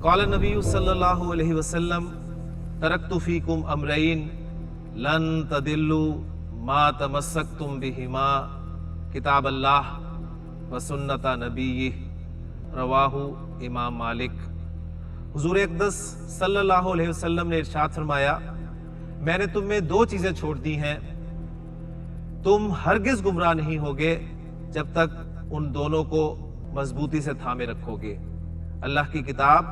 قال النبی صلی اللہ علیہ وسلم ترکت فیکم امرین لن تدلوا ما تمسکتم بہما کتاب اللہ و سنت نبیہ رواہ امام مالک۔ حضور اقدس صلی اللہ علیہ وسلم نے ارشاد فرمایا، میں نے تم میں دو چیزیں چھوڑ دی ہیں، تم ہرگز گمراہ نہیں ہوگے جب تک ان دونوں کو مضبوطی سے تھامے رکھو گے، اللہ کی کتاب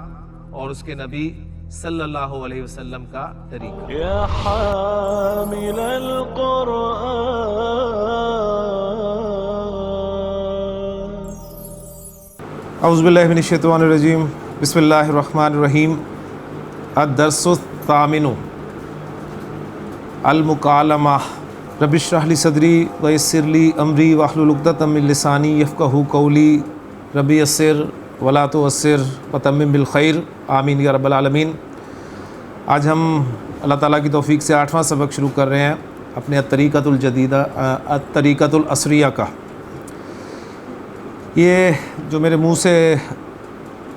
اور اس کے نبی صلی اللہ علیہ وسلم کا طریقہ۔ یا حامل القرآن اعوذ باللہ من الشیطان الرجیم، بسم اللہ الرحمن الرحیم۔ الدرس الثامن، المکالمہ۔ رب اشرح لی صدری ویسر لی امری واحلل عقدۃ من لسانی یفقہوا قولی، رب یسر ولا تعسر وتمم بالخیر، آمین یا رب العالمین۔ آج ہم اللہ تعالیٰ کی توفیق سے 8واں سبق شروع کر رہے ہیں اپنے الطریقۃ الجدیدہ الطریقۃ العصریہ کا۔ یہ جو میرے منہ سے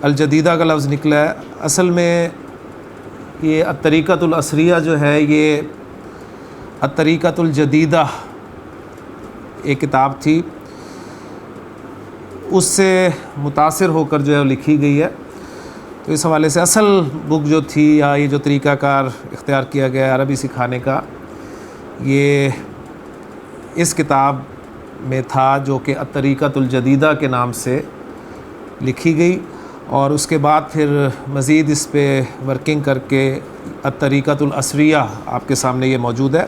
الجدیدہ کا لفظ نکلا ہے، اصل میں یہ الطریقۃ العصریہ جو ہے یہ الطریقۃ الجدیدہ ایک کتاب تھی، اس سے متاثر ہو کر جو ہے لکھی گئی ہے۔ تو اس حوالے سے اصل بک جو تھی یا یہ جو طریقہ کار اختیار کیا گیا ہے عربی سکھانے کا، یہ اس کتاب میں تھا جو کہ الطریقۃ الجدیدہ کے نام سے لکھی گئی، اور اس کے بعد پھر مزید اس پہ ورکنگ کر کے الطریقۃ العصریہ آپ کے سامنے یہ موجود ہے۔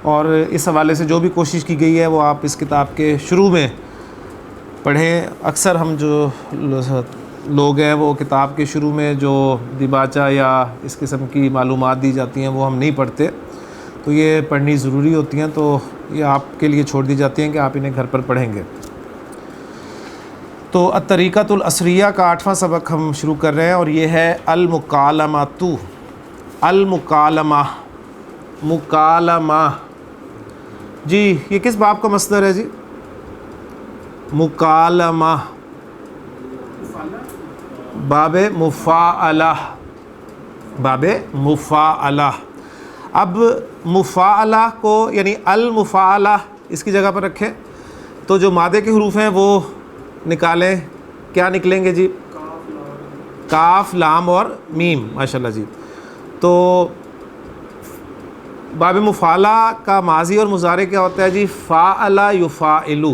اور اس حوالے سے جو بھی کوشش کی گئی ہے وہ آپ اس کتاب کے شروع میں پڑھیں۔ اکثر ہم جو لوگ ہیں وہ کتاب کے شروع میں جو دیباچہ یا اس قسم کی معلومات دی جاتی ہیں وہ ہم نہیں پڑھتے، تو یہ پڑھنی ضروری ہوتی ہیں، تو یہ آپ کے لیے چھوڑ دی جاتی ہیں کہ آپ انہیں گھر پر پڑھیں گے۔ تو الطریقۃ العصریہ کا 8واں سبق ہم شروع کر رہے ہیں، اور یہ ہے المکالمۃ۔ المکالمہ، مکالمہ، جی یہ کس باب کا مصدر ہے جی؟ مکالمہ، باب مفاعلہ، باب مفاعلہ۔ اب مفاعلہ کو یعنی المفاعلہ اس کی جگہ پر رکھیں تو جو مادے کے حروف ہیں وہ نکالیں، کیا نکلیں گے جی؟ کاف، لام اور میم، ماشاءاللہ جی۔ تو باب مفاعلہ کا ماضی اور مضارع کیا ہوتا ہے جی؟ فاعل یفاعل،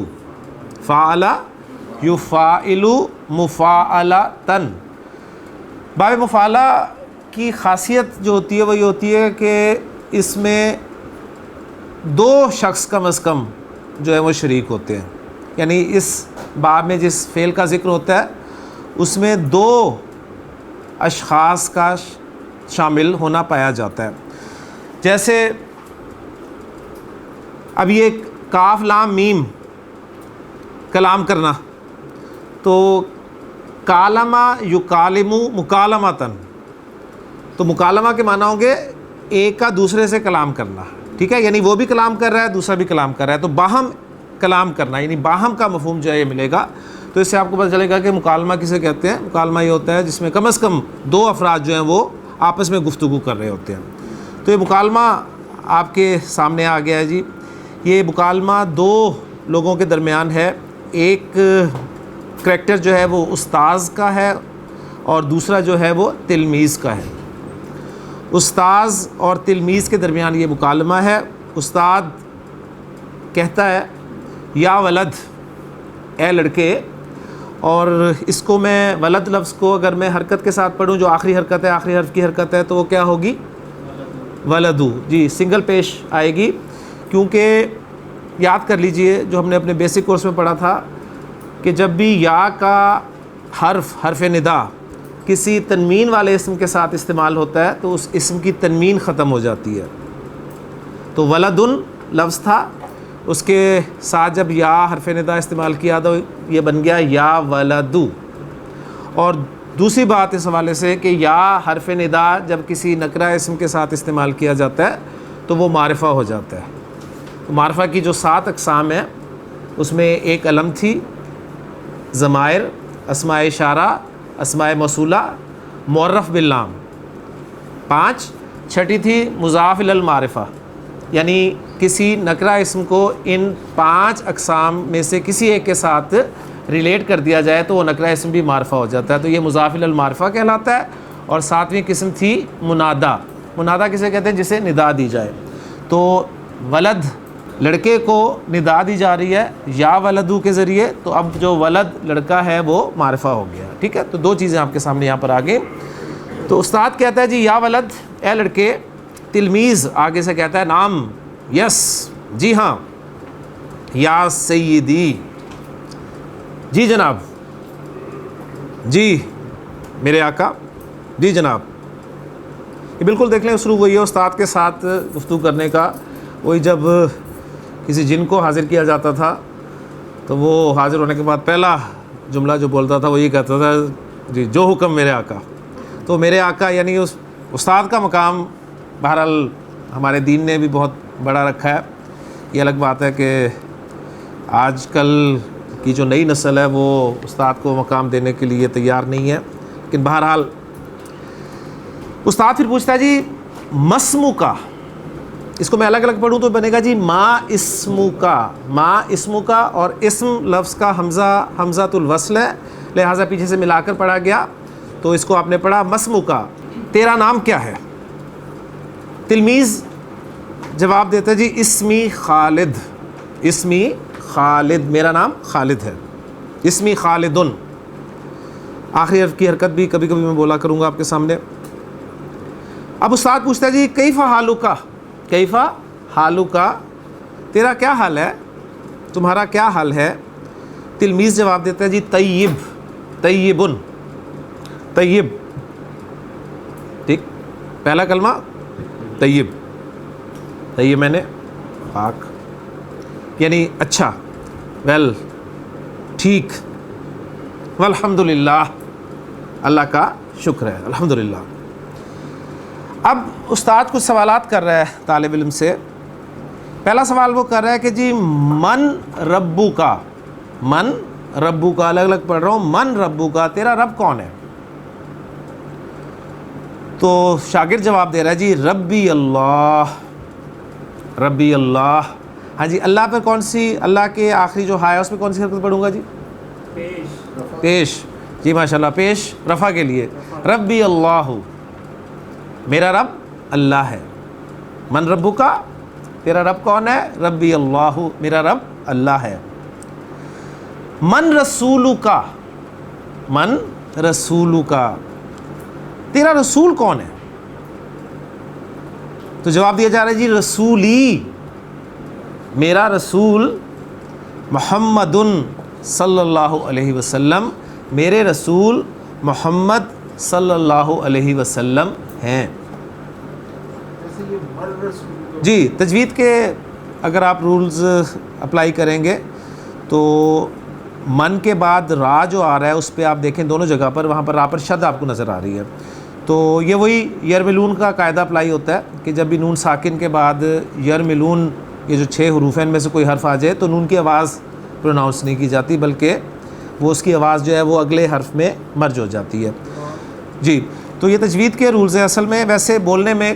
فاعل یفاعل مفاعلۃ۔ باب مفاعلہ کی خاصیت جو ہوتی ہے وہ یہ ہوتی ہے کہ اس میں دو شخص کم از کم جو ہے وہ شریک ہوتے ہیں، یعنی اس باب میں جس فعل کا ذکر ہوتا ہے اس میں دو اشخاص کا شامل ہونا پایا جاتا ہے۔ جیسے اب یہ کاف لام میم، کلام کرنا، تو کالمہ یکالم مکالمۃً، تو مکالمہ کے معنی ہوں گے ایک کا دوسرے سے کلام کرنا، ٹھیک ہے، یعنی وہ بھی کلام کر رہا ہے دوسرا بھی کلام کر رہا ہے، تو باہم کلام کرنا، یعنی باہم کا مفہوم جو ہے یہ ملے گا۔ تو اس سے آپ کو پتہ چلے گا کہ مکالمہ کسے کہتے ہیں۔ مکالمہ یہ ہوتا ہے جس میں کم از کم دو افراد جو ہیں وہ آپس میں گفتگو کر رہے ہوتے ہیں۔ تو یہ مکالمہ آپ کے سامنے آ گیا ہے جی۔ یہ مکالمہ دو لوگوں کے درمیان ہے، ایک کریکٹر جو ہے وہ استاذ کا ہے اور دوسرا جو ہے وہ تلمیذ کا ہے۔ استاذ اور تلمیذ کے درمیان یہ مکالمہ ہے۔ استاد کہتا ہے یا ولد، اے لڑکے، اور اس کو میں ولد لفظ کو اگر میں حرکت کے ساتھ پڑھوں، جو آخری حرکت ہے، آخری حرف کی حرکت ہے، تو وہ کیا ہوگی؟ ولدو، جی سنگل پیش آئے گی، کیونکہ یاد کر لیجئے جو ہم نے اپنے بیسک کورس میں پڑھا تھا کہ جب بھی یا کا حرف ندا کسی تنوین والے اسم کے ساتھ استعمال ہوتا ہے تو اس اسم کی تنوین ختم ہو جاتی ہے۔ تو ولدن لفظ تھا، اس کے ساتھ جب یا حرف ندا استعمال کیا تو یہ بن گیا یا ولدو۔ اور دوسری بات اس حوالے سے کہ یا حرف ندا جب کسی نکرہ اسم کے ساتھ استعمال کیا جاتا ہے تو وہ معرفہ ہو جاتا ہے۔ تو معرفہ کی جو 7 اقسام ہیں اس میں ایک علم تھی، ضمائر، اسماء اشارہ، اسماء موصولہ معرف باللام 5. چھٹی تھی مضاف الی المعرفہ، یعنی کسی نکرہ اسم کو ان 5 اقسام میں سے کسی ایک کے ساتھ ریلیٹ کر دیا جائے تو وہ نکرہ اسم بھی معرفہ ہو جاتا ہے، تو یہ مضاف الی المعرفہ کہلاتا ہے. اور 7ویں قسم تھی منادا. منادا کسے کہتے ہیں؟ جسے ندا دی جائے. تو ولد لڑکے کو ندا دی جا رہی ہے یا ولدو کے ذریعے، تو اب جو ولد لڑکا ہے وہ معرفہ ہو گیا. ٹھیک ہے، تو 2 چیزیں آپ کے سامنے یہاں پر آ گئیں. تو استاد کہتا ہے جی یا ولد اے لڑکے، تلمیذ آگے سے کہتا ہے نام یس جی ہاں، یا سیدی جی جناب، جی میرے آقا، جی جناب. یہ بالکل دیکھ لیں اسلوب وہی ہے استاد کے ساتھ گفتگو کرنے کا. وہی جب کسی جن کو حاضر کیا جاتا تھا تو وہ حاضر ہونے کے بعد پہلا جملہ جو بولتا تھا وہ یہ کہتا تھا جی جو حکم میرے آقا. تو میرے آقا یعنی اس استاد کا مقام بہرحال ہمارے دین نے بھی بہت بڑا رکھا ہے. یہ الگ بات ہے کہ آج کل کی جو نئی نسل ہے وہ استاد کو مقام دینے کے لیے تیار نہیں ہے، لیکن بہرحال استاد پھر پوچھتا ہے جی مسمو کا، اس کو میں الگ الگ پڑھوں تو بنے گا جی ما اسمو کا. ما اسمو کا، اور اسم لفظ کا حمزۃ الوصل ہے، لہٰذا پیچھے سے ملا کر پڑھا گیا، تو اس کو آپ نے پڑھا مسمو کا، تیرا نام کیا ہے؟ تلمیذ جواب دیتا ہے جی اسمی خالد، اسمی خالد، میرا نام خالد ہے. اسمی خالدن، آخری حرف کی حرکت بھی کبھی کبھی میں بولا کروں گا آپ کے سامنے. اب استاد پوچھتا ہے جی کیفا حالکا، کیفا حالکا، تیرا کیا حال ہے، تمہارا کیا حال ہے؟ تلمیذ جواب دیتا ہے جی طیب، طیبن، طیب. ٹھیک، پہلا کلمہ طیب، طیب میں نے پاک، یعنی اچھا، ویل، ٹھیک، والحمدللہ، اللہ کا شکر ہے، الحمدللہ. اب استاد کچھ سوالات کر رہا ہے طالب علم سے. پہلا سوال وہ کر رہا ہے کہ جی من ربو کا، من ربو کا، الگ الگ پڑھ رہا ہوں، من ربو کا، تیرا رب کون ہے؟ تو شاگرد جواب دے رہا ہے جی ربی اللہ، ربی اللہ. ہاں جی، اللہ پر کون سی، اللہ کے آخری جو ہا ہے اس میں کون سی حرکت پڑھوں گا جی؟ پیش. جی ماشاءاللہ، پیش رفع کے لیے. ربی اللہ، میرا رب اللہ ہے. من ربو کا، تیرا رب کون ہے؟ ربی اللہ، میرا رب اللہ ہے. من رسولو کا، من رسولو کا، تیرا رسول کون ہے؟ تو جواب دیا جا رہا ہے جی رسولی، میرا رسول محمد صلی اللہ علیہ وسلم، میرے رسول محمد صلی اللہ علیہ وسلم ہیں. جی تجوید کے اگر آپ رولز اپلائی کریں گے تو من کے بعد را جو آ رہا ہے اس پہ آپ دیکھیں دونوں جگہ پر، وہاں پر را پر شد آپ کو نظر آ رہی ہے. تو یہ وہی یرملون کا قاعدہ اپلائی ہوتا ہے کہ جب بھی نون ساکن کے بعد یرملون، یہ جو 6 حروف ہیں ان میں سے کوئی حرف آ جائے تو نون کی آواز پروناؤنس نہیں کی جاتی، بلکہ وہ اس کی آواز جو ہے وہ اگلے حرف میں مرج ہو جاتی ہے. جی تو یہ تجوید کے رولز ہیں. اصل میں ویسے بولنے میں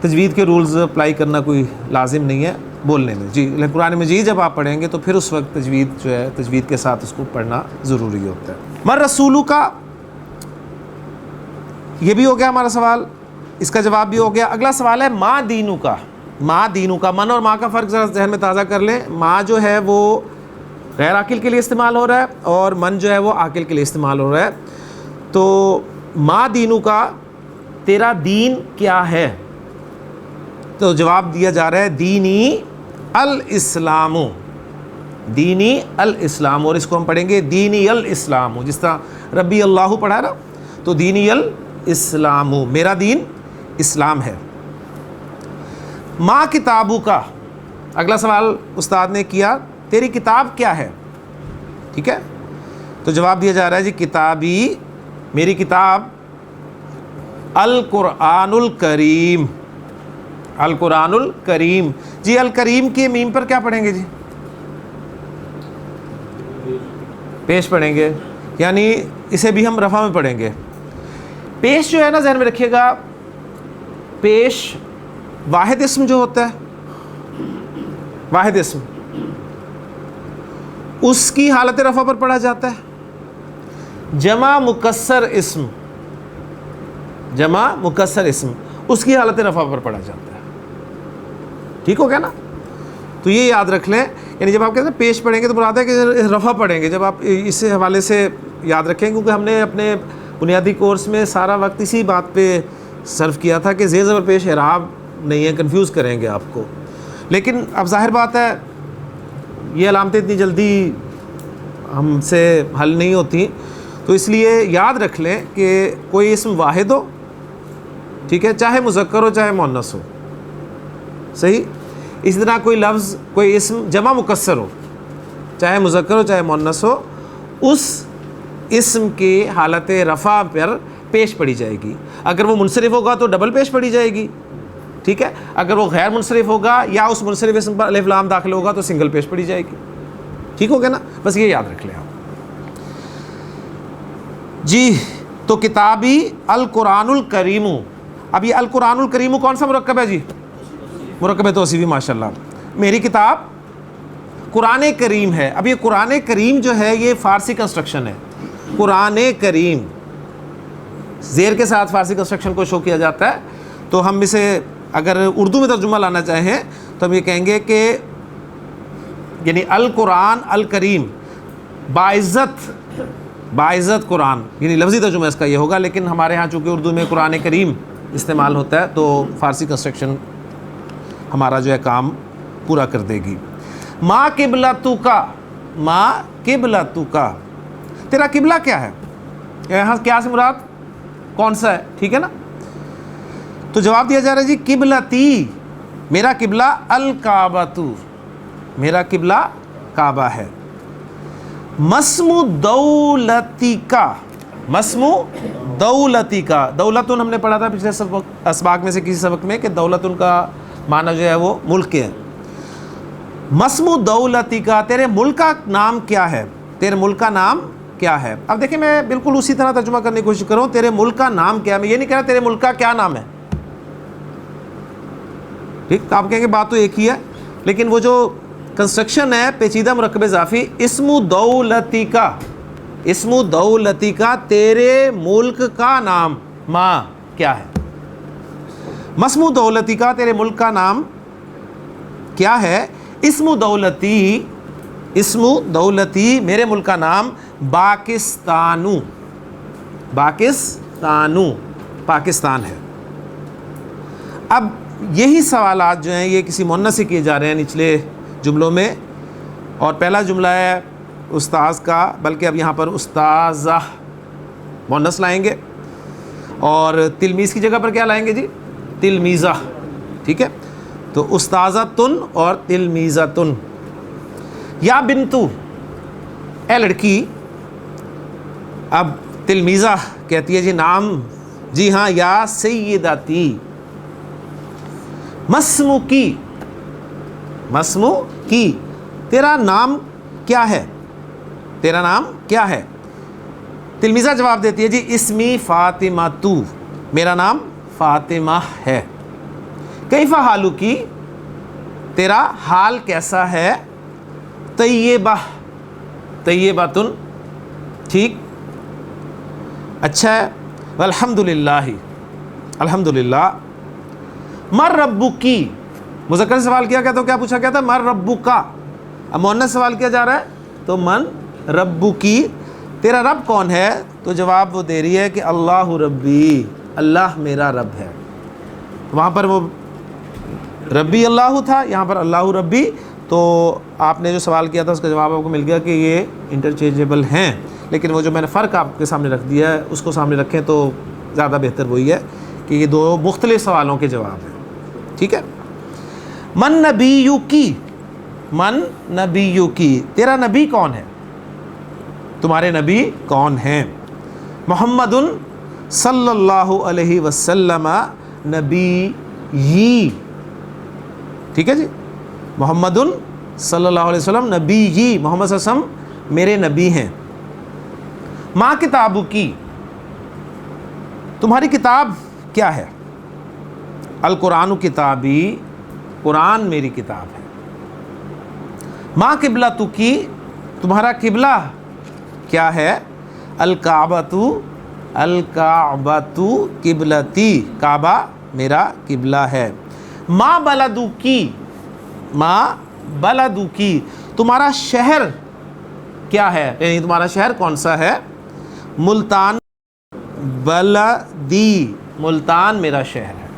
تجوید کے رولز اپلائی کرنا کوئی لازم نہیں ہے بولنے میں. جی لیکن قرآن مجید جب آپ پڑھیں گے تو پھر اس وقت تجوید جو ہے تجوید کے ساتھ اس کو پڑھنا ضروری ہوتا ہے. من رسولو کا، یہ بھی ہو گیا ہمارا سوال، اس کا جواب بھی ہو گیا. اگلا سوال ہے ما دینو کا. ما دینو کا، من اور ما کا فرق ذرا ذہن میں تازہ کر لیں. ما جو ہے وہ غیر عاقل کے لیے استعمال ہو رہا ہے اور من جو ہے وہ عاقل کے لیے استعمال ہو رہا ہے. تو ما دینو کا، تیرا دین کیا ہے؟ تو جواب دیا جا رہا ہے دینی الاسلام، دینی الاسلام، اور اس کو ہم پڑھیں گے دینی الاسلام. جس طرح ربی اللہ پڑھا ہے نا، تو دینی الاسلام، میرا دین اسلام ہے. ما کتابو کا، اگلا سوال استاد نے کیا تیری کتاب کیا ہے؟ ٹھیک ہے، تو جواب دیا جا رہا ہے جی کتابی، میری کتاب القرآن الکریم، القرآن الکریم. جی الکریم کے میم پر کیا پڑھیں گے جی؟ پیش پڑھیں گے، یعنی اسے بھی ہم رفع میں پڑھیں گے. پیش جو ہے نا ذہن میں رکھیے گا، پیش واحد اسم جو ہوتا ہے، واحد اسم، اس کی حالت رفع پر پڑھا جاتا ہے۔ جمع مکسر اسم، جمع مکسر اسم اس کی حالت رفع پر پڑھا جاتا ہے، ٹھیک ہو گیا نا؟ تو یہ یاد رکھ لیں، یعنی جب آپ کہتے ہیں پیش پڑھیں گے تو مراد ہے کہ رفع پڑھیں گے، جب آپ اس حوالے سے یاد رکھیں، کیونکہ ہم نے اپنے بنیادی کورس میں سارا وقت اسی بات پہ صرف کیا تھا کہ زیر زبر پیش اعراب نہیں ہے، کنفیوز کریں گے آپ کو، لیکن اب ظاہر بات ہے یہ علامتیں اتنی جلدی ہم سے حل نہیں ہوتی، تو اس لیے یاد رکھ لیں کہ کوئی اسم واحد ہو، ٹھیک ہے، چاہے مذکر ہو چاہے مؤنث ہو، صحیح، اسی طرح کوئی لفظ کوئی اسم جمع مکسر ہو، چاہے مذکر ہو چاہے مؤنث ہو، اس اسم کی حالت رفع پر پیش پڑھی جائے گی۔ اگر وہ منصرف ہوگا تو ڈبل پیش پڑھی جائے گی، ٹھیک ہے، اگر وہ غیر منصرف ہوگا یا اس منصرف اسم پر الف لام داخل ہوگا تو سنگل پیش پڑھی جائے گی، ٹھیک ہو گیا نا؟ بس یہ یاد رکھ لیں آپ جی۔ تو کتابی القرآن الکریم، اب یہ القرآن الکریم کون سا مرکب ہے جی؟ مرکب توصیفی، ماشاء اللہ۔ میری کتاب قرآن کریم ہے۔ اب یہ قرآن کریم جو ہے یہ فارسی کنسٹرکشن ہے، قرآن کریم زیر کے ساتھ فارسی کنسٹرکشن کو شو کیا جاتا ہے، تو ہم اسے اگر اردو میں ترجمہ لانا چاہیں تو ہم یہ کہیں گے کہ یعنی القرآن الکریم، باعزت قرآن، یعنی لفظی ترجمہ اس کا یہ ہوگا، لیکن ہمارے ہاں چونکہ اردو میں قرآن کریم استعمال ہوتا ہے تو فارسی کنسٹرکشن ہمارا جو ہے کام پورا کر دے گی۔ ما قبلتو کا، ما قبلتو کا، تیرا قبلہ کیا ہے؟ یہاں کیا سے مراد کون سا ہے، ٹھیک ہے نا؟ تو جواب دیا جا رہا ہے جی قبلتی، میرا قبلہ الکعبۃ، میرا قبلہ کعبہ ہے۔ مسم دولتی کا، مسم دولتی کا، دولتن ہم نے پڑھا تھا پچھلے اسباق میں سے کسی سبق میں کہ دولتن کا معنی جو ہے وہ ملک ہے۔ مسم دولتی کا، تیرے ملک کا نام کیا ہے؟ تیرے ملک کا نام کیا ہے؟ اب دیکھیں میں بالکل اسی طرح ترجمہ کرنے کی کوشش کروں، تیرے ملک کا نام کیا ہے، میں یہ نہیں کہہ رہا تیرے ملک کا کیا نام ہے، ٹھیک، آپ کہیں گے بات تو ایک ہی ہے، لیکن وہ جو کنسٹرکشن ہے پیچیدہ مرکب اضافی، اسم دولتی کا، اسم دولتی کا، تیرے ملک کا نام ما کیا ہے؟ مسم دولتی کا، تیرے ملک کا نام کیا ہے؟ اسم دولتی، اسم دولتی، میرے ملک کا نام پاکستانو، پاکستانو، پاکستان ہے۔ اب یہی سوالات جو ہیں یہ کسی مؤنث سے کیے جا رہے ہیں نچلے جملوں میں، اور پہلا جملہ ہے استاذ کا، بلکہ اب یہاں پر استاذہ مؤنث لائیں گے، اور تلمیذ کی جگہ پر کیا لائیں گے جی؟ تلمیذہ، ٹھیک ہے، تو استاذتن اور تلمیذتن۔ یا بنتو، اے لڑکی، اب تلمیذہ کہتی ہے جی نام، جی ہاں، یا سیداتی۔ مسمو کی، مسمو کی، تیرا نام کیا ہے؟ تیرا نام کیا ہے؟ تلمیذہ جواب دیتی ہے جی اسمی فاطمہ تو، میرا نام فاطمہ ہے۔ کیف حالکی، تیرا حال کیسا ہے؟ طیبہ، طیبۃن، ٹھیک، اچھا ہے۔ والحمدللہ، الحمدللہ۔ مر ربکی، مذکر سے سوال کیا گیا تو کیا پوچھا گیا تھا؟ مر ربکا، اب مؤنث سوال کیا جا رہا ہے تو من ربکی، تیرا رب کون ہے؟ تو جواب وہ دے رہی ہے کہ اللہ ربی، اللہ میرا رب ہے۔ وہاں پر وہ ربی اللہ تھا، یہاں پر اللہ ربی، تو آپ نے جو سوال کیا تھا اس کا جواب آپ کو مل گیا کہ یہ انٹرچینجیبل ہیں، لیکن وہ جو میں نے فرق آپ کے سامنے رکھ دیا ہے اس کو سامنے رکھیں تو زیادہ بہتر وہی ہے کہ یہ دو مختلف سوالوں کے جواب ہیں، ٹھیک ہے۔ من نبیو کی، من نبیو کی، تیرا نبی کون ہے؟ تمہارے نبی کون ہیں؟ محمد صلی اللہ علیہ وسلم نبی، ٹھیک ہے جی، محمد صلی اللہ علیہ وسلم نبی، محمد صلی اللہ علیہ وسلم میرے نبی ہیں۔ ماں کتابو کی، تمہاری کتاب کیا ہے؟ القرآن کتابی، قرآن میری کتاب ہے۔ ما قبلتکی، تمہارا قبلہ کیا ہے؟ الکعبۃ، الکعبۃ قبلتی، کعبہ میرا قبلہ ہے۔ ما بلدکی، ما بلدکی، تمہارا شہر کیا ہے؟ یعنی تمہارا شہر کون سا ہے؟ ملتان بلدی، ملتان میرا شہر ہے۔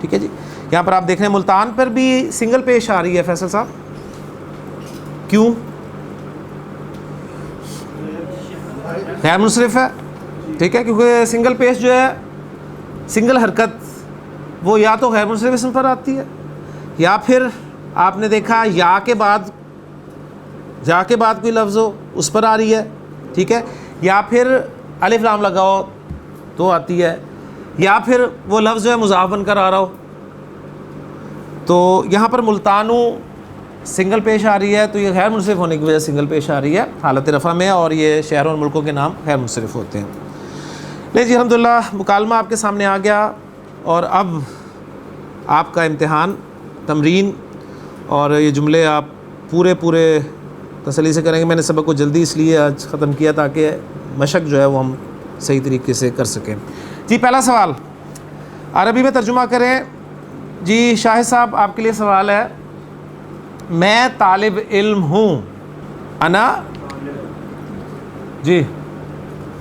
ٹھیک ہے جی، یہاں پر آپ دیکھ رہے ہیں ملتان پر بھی سنگل پیش آ رہی ہے فیصل صاحب، کیوں؟ غیر منصرف ہے، ٹھیک ہے، کیونکہ سنگل پیش جو ہے، سنگل حرکت، وہ یا تو غیر منصرف اسم پر آتی ہے، یا پھر آپ نے دیکھا یا کے بعد کوئی لفظ ہو اس پر آ رہی ہے، ٹھیک ہے، یا پھر الف لام لگاؤ تو آتی ہے، یا پھر وہ لفظ جو ہے مضاف بن کر آ رہا ہو۔ تو یہاں پر ملتانو سنگل پیش آ رہی ہے، تو یہ غیر منصرف ہونے کی وجہ سے سنگل پیش آ رہی ہے حالت رفع میں، اور یہ شہروں اور ملکوں کے نام غیر منصرف ہوتے ہیں۔ لے جی الحمدللہ مکالمہ آپ کے سامنے آ گیا، اور اب آپ کا امتحان، تمرین، اور یہ جملے آپ پورے تسلی سے کریں گے۔ میں نے سبق کو جلدی اس لیے آج ختم کیا تاکہ مشق جو ہے وہ ہم صحیح طریقے سے کر سکیں۔ جی پہلا سوال عربی میں ترجمہ کریں۔ جی شاہد صاحب آپ کے لیے سوال ہے، میں طالب علم ہوں، انا، جی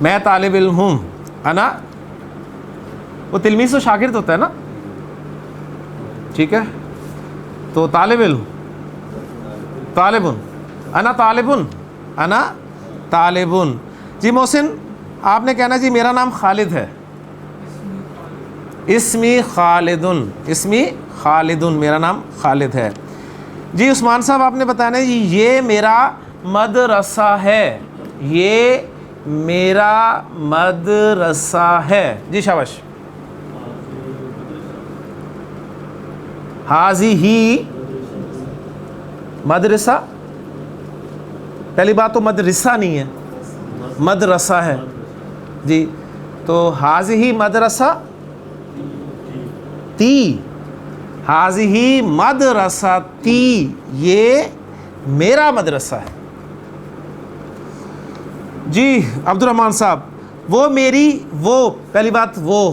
میں طالب علم ہوں، انا، وہ تلمیذ و شاگرد ہوتا ہے نا، ٹھیک ہے، تو طالب علم، طالبن، انا طالبن، انا طالبن۔ جی محسن آپ نے کہنا جی میرا نام خالد ہے، اسمی خالدن، اسمی خالدن، میرا نام خالد ہے۔ جی عثمان صاحب آپ نے بتانا جی یہ میرا مدرسہ ہے، یہ میرا مدرسہ ہے۔ جی شاباش۔ ہی مدرسہ، پہلی بات تو مدرسہ نہیں ہے، مدرسہ ہے جی، تو ہی مدرسہ تی، ہی مدرسہ تی، یہ میرا مدرسہ ہے۔ جی عبد الرحمن صاحب وہ میری، وہ پہلی بات وہ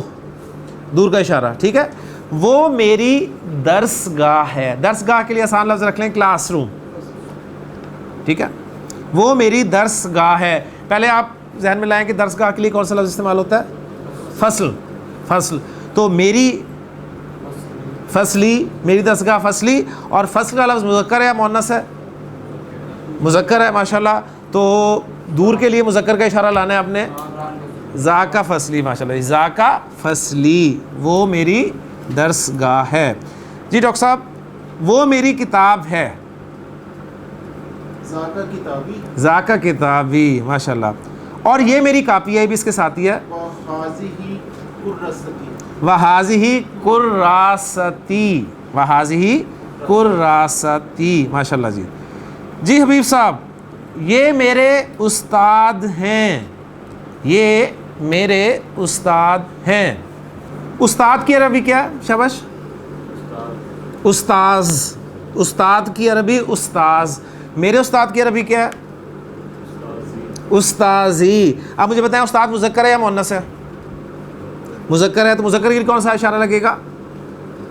دور کا اشارہ، ٹھیک ہے، وہ میری درس گاہ ہے۔ درس گاہ کے لیے آسان لفظ رکھ لیں کلاس روم، ٹھیک ہے، وہ میری درس گاہ ہے۔ پہلے آپ ذہن میں لائیں کہ درس گاہ کے لیے کون سا لفظ استعمال ہوتا ہے؟ فصل، فصل، تو میری فصلی، میری درس گاہ فصلی، اور فصل کا لفظ مذکر ہے یا مؤنث ہے؟ مذکر ہے ماشاءاللہ، تو دور کے لیے مذکر کا اشارہ لانا ہے آپ نے، ذاکا فصلی، ماشاءاللہ ذاکا فصلی، وہ میری درس گاہ ہے۔ جی ڈاکٹر صاحب وہ میری کتاب ہے، ذاکا کتابی، ذاکا کتابی، ماشاءاللہ، اور یہ میری کاپی ہے، بھی اس کے ساتھ ہی ہے، وَهَذِهِ كُرَّسَتِي، وَهَذِهِ كُرَّاسَتِي، وَهَذِهِ كُرَّاسَتِي، ماشاءاللہ جی۔ جی حبیب صاحب یہ میرے استاد ہیں، یہ میرے استاد ہیں۔ استاد کی عربی کیا ہے؟ شاباش، استاذ، استاد کی عربی استاذ، میرے استاد کی عربی کیا ہے؟ استاذی۔ آپ مجھے بتائیں استاد مذکر ہے یا مؤنث ہے؟ مذکر ہے، تو مذکر کے لیے کون سا اشارہ لگے گا؟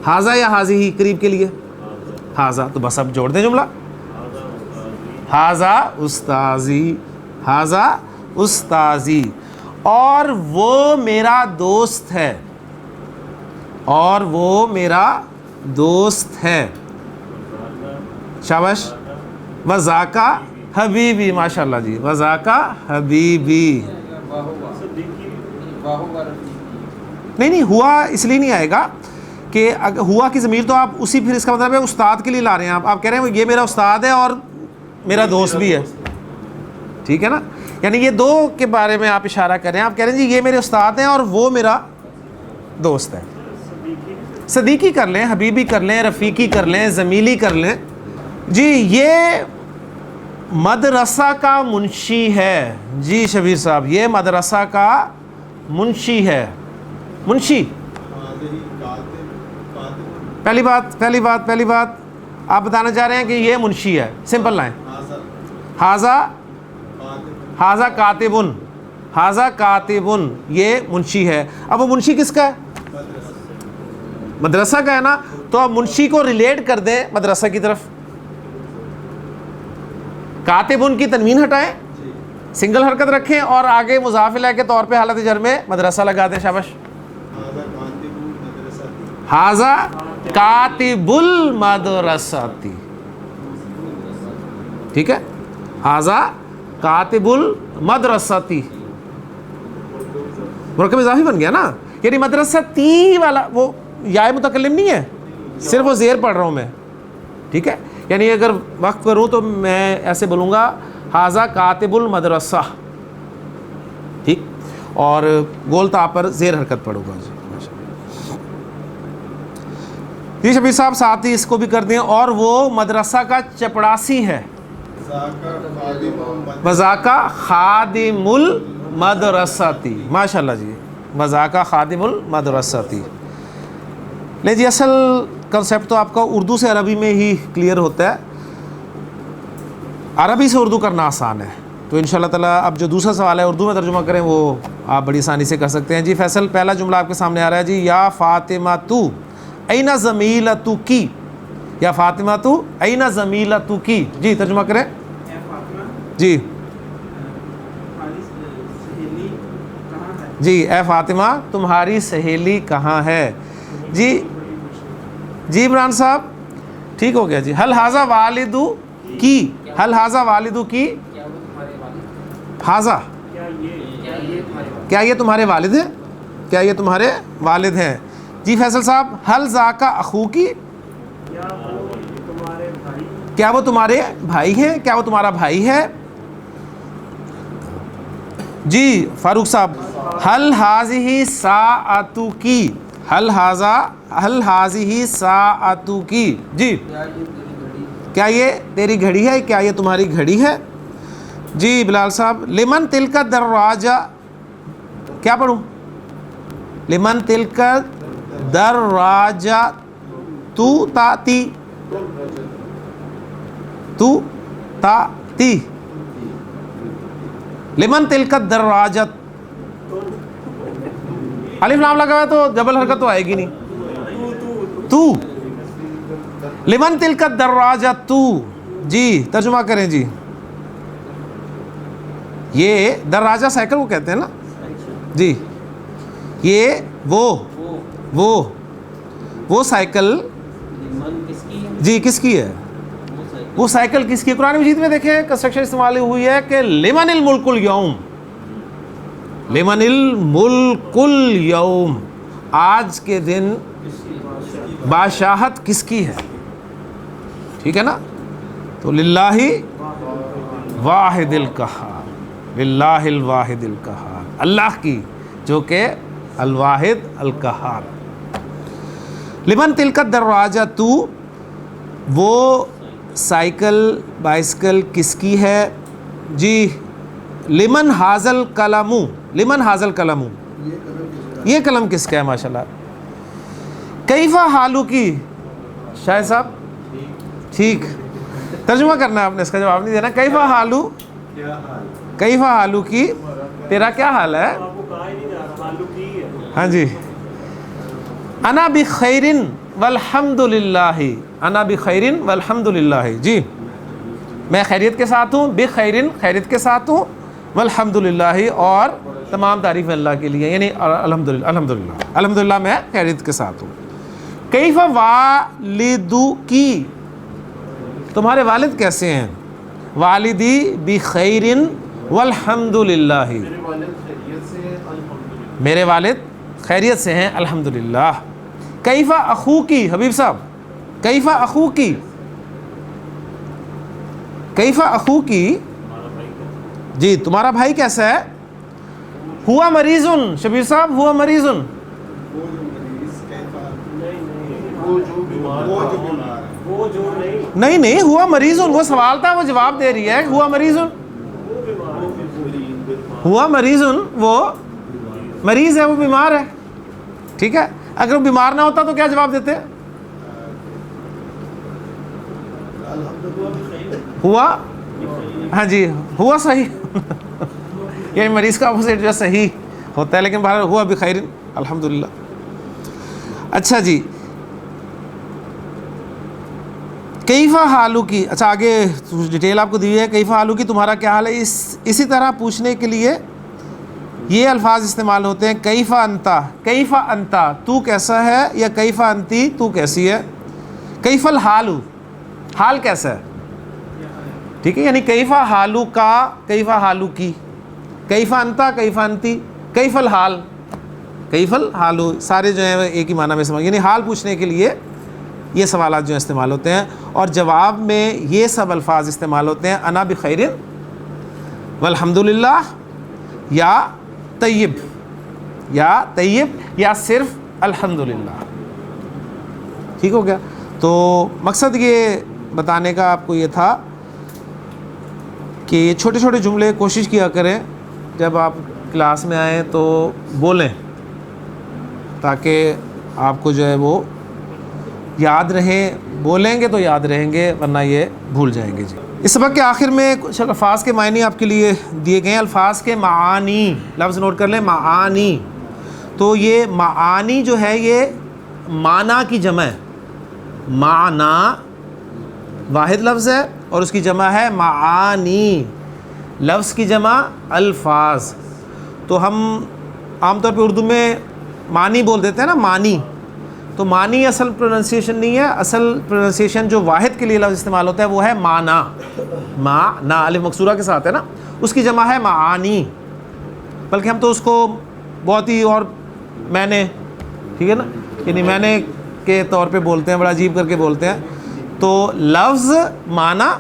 ہاذا یا ہاذی، قریب کے لیے ہاذا، تو بس اب جوڑ دیں جملہ، ہاذا استاذی، ہاذا استاذی، اور وہ میرا دوست ہے، اور وہ میرا دوست ہے، شاباش، وذاکا حبیبی، ماشاءاللہ جی، وذاکا حبیبی۔ نہیں ہوا اس لیے نہیں آئے گا کہ ہوا کی ضمیر تو آپ اسی، پھر اس کا مطلب ہے استاد کے لیے لا رہے ہیں آپ کہہ رہے ہیں یہ میرا استاد ہے اور میرا دوست بھی ہے، ٹھیک ہے نا، یعنی یہ دو کے بارے میں آپ اشارہ کر رہے ہیں، آپ کہہ رہے ہیں جی یہ میرے استاد ہیں اور وہ میرا دوست ہے۔ صدیقی کر لیں، حبیبی کر لیں، رفیقی کر لیں، زمیلی کر لیں۔ جی یہ مدرسہ کا منشی ہے، جی شبیر صاحب یہ مدرسہ کا منشی ہے، منشی. پہلی بات آپ بتانا چاہ رہے ہیں کہ یہ منشی ہے. Simple line. حاذا کاتبن. حاذا کاتبن یہ منشی ہے. اب وہ منشی کس کا ہے؟ مدرسہ کا ہے نا. تو اب منشی کو ریلیٹ کر دیں مدرسہ کی طرف. کاتبن کی تنوین ہٹائیں, سنگل حرکت رکھیں اور آگے مضاف الیہ کے طور پہ حالت جر میں مدرسہ لگا دیں. شاباش. حاذا کاتب المدرستی. ٹھیک ہے, حاذا کاتب المدرستی مرکب اضافی بن گیا نا. یعنی مدرستی والا وہ یا متکلم نہیں ہے, صرف وہ زیر پڑھ رہا ہوں میں. ٹھیک ہے, یعنی اگر وقف کروں تو میں ایسے بولوں گا حاذا کاتب المدرسہ. ٹھیک, اور گول تا پر زیر حرکت پڑھوں گا. جی شبیر صاحب ساتھ ہی اس کو بھی کر دیں. اور وہ مدرسہ کا چپڑاسی ہے. وذاکا خادم المدرستی. ماشاء اللہ جی, وذاکا خادم المدرستی. لے جی, اصل کنسیپٹ تو آپ کا اردو سے عربی میں ہی کلیئر ہوتا ہے. عربی سے اردو کرنا آسان ہے. تو ان شاء اللہ تعالیٰ اب جو دوسرا سوال ہے اردو میں ترجمہ کریں وہ آپ بڑی آسانی سے کر سکتے ہیں. جی فیصل, پہلا جملہ آپ کے سامنے آ رہا ہے. جی یا فاطمہ تو این زمیلتکی. یا فاطمہ تو این زمیلتکی. جی ترجمہ کریں. جی جی اے فاطمہ تمہاری سہیلی کہاں ہے. جی عمران صاحب ٹھیک ہو گیا. جی حل حاذا والدو کی. حل حاذا والدو کی. حاذا کیا یہ تمہارے والد ہیں؟ کیا یہ تمہارے والد ہیں؟ جی فیصل صاحب, حل ذاکا اخوکی. کیا وہ تمہارے بھائی ہیں؟ کیا وہ تمہارا بھائی ہے؟ جی فاروق صاحب, حل حاذہ ساعتکی. حل حاذہ ساعتکی. جی کیا یہ تیری گھڑی ہے؟ کیا یہ تمہاری گھڑی ہے؟ جی بلال صاحب, لمن تلک دراجہ. کیا پڑھوں؟ لمن تلک دراجہ تو تاتی. تو تاتی. لمن تلک دراجت. الف لام لگا ہوا ہے تو ڈبل حرکت تو آئے گی نہیں. تو لمن تلک دراجت تو. جی ترجمہ کریں. جی یہ دراجہ سائیکل کو کہتے ہیں نا. جی یہ وہ سائیکل. جی کس کی ہے وہ سائیکل؟ کس کی؟ قرآن مجید میں دیکھیں کنسٹرکشن استعمال ہوئی ہے کہ لمن الملک اليوم. لمن الملک اليوم, آج کے دن بادشاہت کس کی ہے. ٹھیک ہے نا. تو للہ واحد القہار. للہ الواحد القہار, اللہ کی جو کہ الواحد القہار. لمن تلک دراجہ تو, وہ سائیکل بائسکل کس کی ہے. جی لمن حاذل قلم. لمن حاذل قلم, یہ قلم کس کا ہے؟ ماشاء اللہ. کیفہ حالو کی. شاہد صاحب ٹھیک, ترجمہ کرنا ہے آپ نے, اس کا جواب نہیں دینا. کیفہ حالو. کیفہ حالو کی, تیرا کیا حال ہے؟ ہاں جی. انا بخیر والحمد للہ. انا بخیر والحمد للہ. جی میں خیریت کے ساتھ ہوں. بخیر خیریت کے ساتھ ہوں. والحمد للہ اور تمام تعریف اللہ کے لیے, یعنی الحمدللہ. الحمدللہ الحمدللہ میں خیریت کے ساتھ ہوں. کیف والدو کی, تمہارے والد کیسے ہیں؟ والدی بخیر والحمد للہ. میرے والد خیریت سے ہیں الحمدللہ. کیفہ اخوکی. حبیب صاحب کیفہ اخوکی. کیفہ اخوکی. جی تمہارا بھائی کیسا ہے؟ ہوا مریضن. شبیر صاحب ہوا مریضن. نہیں ہوا مریضن, وہ سوال تھا, وہ جواب دے رہی ہے. ہوا مریضن. ہوا مریضن, وہ مریض ہے, وہ بیمار ہے. ٹھیک ہے. اگر وہ بیمار نہ ہوتا تو کیا جواب دیتے؟ ہوا، ہاں جی ہوا صحیح یعنی مریض کا اپوزٹ جو صحیح ہوتا ہے، لیکن بہرحال ہوا بخیر الحمدللہ. اچھا جی، کیفا حالو کی، اچھا آگے ڈیٹیل آپ کو دی ہے. کیفا حالو کی تمہارا کیا حال ہے، اسی طرح پوچھنے کے لیے یہ الفاظ استعمال ہوتے ہیں. کیفا انتا، کیفا انتا تو کیسا ہے، یا کیفا انتی تو کیسی ہے. کیفا الحالو، حال کیسا ہے، ٹھیک ہے. یعنی کیفا حالو کا، کیفا حالو کی، کیفا انتا، کیفا انتی، کیفا الحال، کیفا الحالو، سارے جو ہیں ایک ہی معنی میں استعمال، یعنی حال پوچھنے کے لیے یہ سوالات جو استعمال ہوتے ہیں. اور جواب میں یہ سب الفاظ استعمال ہوتے ہیں. انا بخیر والحمدللہ، یا طیب، یا طیب، یا صرف الحمدللہ. ٹھیک ہو گیا. تو مقصد یہ بتانے کا آپ کو یہ تھا کہ یہ چھوٹے چھوٹے جملے کوشش کیا کریں جب آپ کلاس میں آئیں تو بولیں، تاکہ آپ کو جو ہے وہ یاد رہیں. بولیں گے تو یاد رہیں گے، ورنہ یہ بھول جائیں گے. جی اس سبق کے آخر میں کچھ الفاظ کے معنی آپ کے لیے دیے گئے ہیں. الفاظ کے معانی، لفظ نوٹ کر لیں، معانی. تو یہ معانی جو ہے یہ معنی کی جمع ہے. معنی واحد لفظ ہے اور اس کی جمع ہے معانی. لفظ کی جمع الفاظ. تو ہم عام طور پہ اردو میں معنی بول دیتے ہیں نا، معنی. تو معنی اصل پروننسیشن نہیں ہے. اصل پروننسیشن جو واحد کے لیے لفظ استعمال ہوتا ہے وہ ہے معنی. معنی الف مکسورہ کے ساتھ ہے نا، اس کی جمع ہے معانی. بلکہ ہم تو اس کو بہت ہی اور میں نے، ٹھیک ہے نا، یعنی میں نے کے طور پہ بولتے ہیں، بڑا عجیب کر کے بولتے ہیں. تو لفظ معنی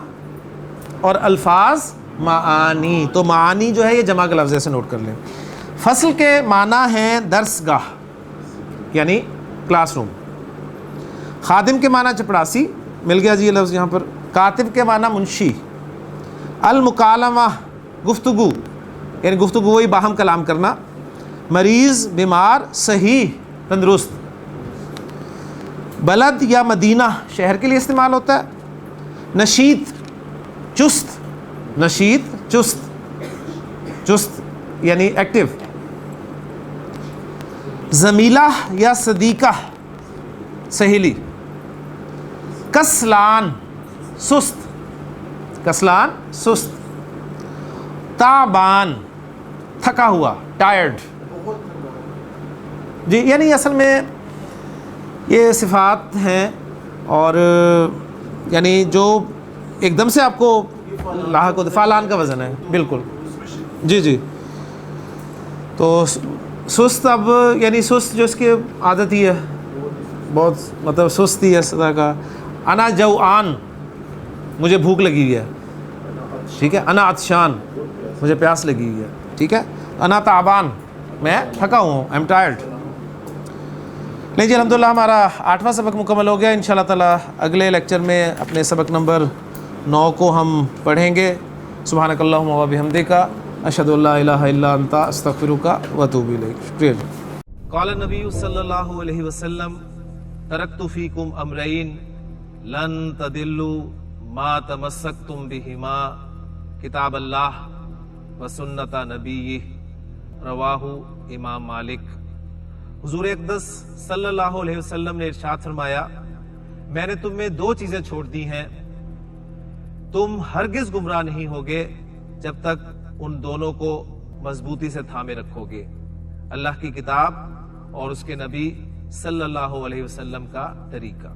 اور الفاظ معانی. تو معانی جو ہے یہ جمع کا لفظ، ایسے نوٹ کر لیں. فصل کے معنی ہیں درس گاہ، یعنی کلاس روم. خادم کے معنی چپڑاسی، مل گیا جی یہ لفظ یہاں پر. کاتب کے معنی منشی. المکالمہ گفتگو، یعنی گفتگو وہی باہم کلام کرنا. مریض بیمار، صحیح تندرست. بلد یا مدینہ شہر کے لیے استعمال ہوتا ہے. نشیط چست، نشیط چست، چست یعنی ایکٹیو. زمیلہ یا صدیقہ سہیلی. کسلان سست، کسلان سست. تعبان تھکا ہوا، ٹائرڈ. جی یعنی اصل میں یہ صفات ہیں، اور یعنی جو ایک دم سے آپ کو لاحق ہوتے. فعلان کا وزن ہے بالکل. جی جی. تو سست، اب یعنی سست جو اس کی عادت ہی ہے، بہت مطلب سست ہی ہے اس طرح کا. انا جوعان، مجھے بھوک لگی ہوئی ہے، ٹھیک ہے. انا عطشان، مجھے پیاس لگی ہوئی ہے، ٹھیک ہے. انا تعبان، میں تھکا ہوں، آئی ایم ٹائرڈ. نہیں جی الحمدللہ ہمارا 8واں سبق مکمل ہو گیا. انشاءاللہ تعالیٰ اگلے لیکچر میں اپنے سبق نمبر 9 کو ہم پڑھیں گے. سبحانک اللہم و بحمدک، اشہد ان لا الہ الا انت، استغفرک و اتوب الیک. شکریہ جی. قال النبی صلی اللہ علیہ وسلم ترکت فیکم امرین لن تدلوا ما تمسکتم بہما کتاب اللہ و سنت نبیہ. رواہ امام مالک. حضور اقدس صلی اللہ علیہ وسلم نے ارشاد فرمایا، میں نے تم میں 2 چیزیں چھوڑ دی ہیں، تم ہرگز گمراہ نہیں ہوگے جب تک ان دونوں کو مضبوطی سے تھامے رکھو گے. اللہ کی کتاب اور اس کے نبی صلی اللہ علیہ وسلم کا طریقہ.